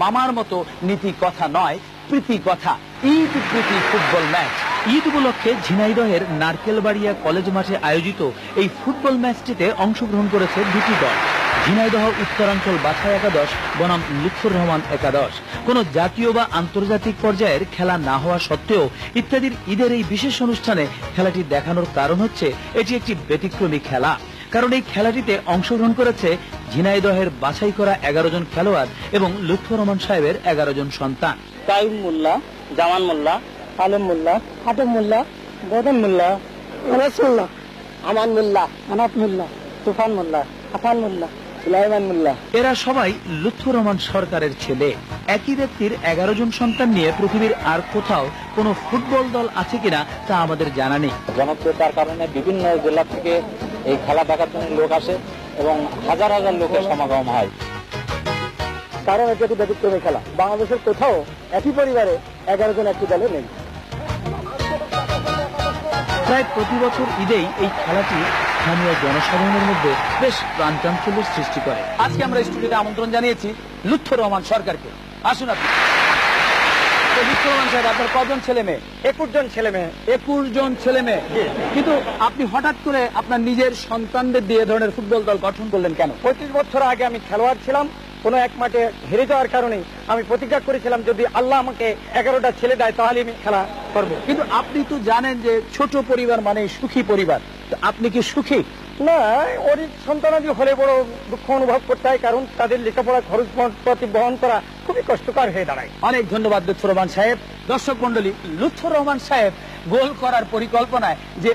মামার মতো নীতি কথা নয়, প্রীতি কথা। ঈদ প্রীতি ফুটবল ম্যাচ। ঈদ উপলক্ষে ঝিনাইদহের নারকেলবাড়িয়া কলেজ মাঠে আয়োজিত এই ফুটবল ম্যাচটিতে অংশগ্রহণ করেছে দুটি দল। ঝিনাইদহ উত্তরাঞ্চল বাছাই একাদশ বনাম লুৎফর রহমান একাদশ। কোন জাতীয় বা আন্তর্জাতিক পর্যায়ের খেলা না হওয়া সত্ত্বেও ইত্যাদির ঈদের এই বিশেষ অনুষ্ঠানে খেলাটি দেখানোর কারণ হচ্ছে এটি একটি ব্যতিক্রমী খেলা। কারণ এই খেলাটিতে অংশগ্রহণ করেছে ঝিনাইদহের বাছাই করা 11 জন খেলোয়াড় এবং লুৎফর রহমান সাহেবের 11 জন সন্তান। তাইম মোল্লা, জামান মোল্লা, আলম মোল্লা, হাটেম মোল্লা, বদন মোল্লা, আনাস মোল্লা, আমান মোল্লা, আনাফ মোল্লা, তুফান মোল্লা, হাসান মোল্লা, সুলাইমান মোল্লা। এরা সবাই লুৎফর রহমান সরকারের ছেলে। একই ব্যক্তির 11 জন সন্তান নিয়ে পৃথিবীর আর কোথাও কোনো ফুটবল দল আছে কিনা তা আমাদের জানা নেই। জনপ্রিয়তার কারণে বিভিন্ন জেলা থেকে এই খেলা দেখার জন্য লোক আসে এবং হাজার হাজার লোকের সমাগম হয়। কারণ এটি একটি ব্যতিক্রমী খেলা। বাংলাদেশের কোথাও একই পরিবারে 11 জন একটি দলে নেই। প্রায় প্রতি বছর ঈদেই এই খেলাটি স্থানীয় জনসাধারণের মধ্যে বেশ প্রাণচাঞ্চল্যের সৃষ্টি করে। আজকে আমরা স্টুডিওতে আমন্ত্রণ জানিয়েছি লুৎফর রহমান সরকারকে। আসুন আপনি। লুৎফর রহমান সাহেব, আপনার কজন ছেলে মেয়ে? 21 জন ছেলে মেয়ে। 21 জন ছেলে মেয়ে। কিন্তু আপনি হঠাৎ করে আপনার নিজের সন্তানদের দিয়ে ধরনের ফুটবল দল গঠন করলেন কেন? 25 বছর আগে আমি খেলোয়াড় ছিলাম। কোন এক মাঠে হেরে যাওয়ার কারণে আমি প্রতিজ্ঞা করেছিলাম যদি আল্লাহ আমাকে 11টা ছেলে দেয় তাহলে আমি খেলা করব। কিন্তু আপনি তো জানেন যে ছোট পরিবার মানে সুখী পরিবার। আপনি কি সুখী? না, ওর সন্তানাদি হলে বড় দুঃখ অনুভব করতে হয়, কারণ তাদের লেখাপড়া খরচ প্রতি বহন করা খুবই কষ্টকর হয়ে দাঁড়ায়। অনেক ধন্যবাদ লুৎফর রহমান সাহেব। দর্শক মন্ডলী, লুৎফর রহমান সাহেব গোল করার পরিকল্পনায় যে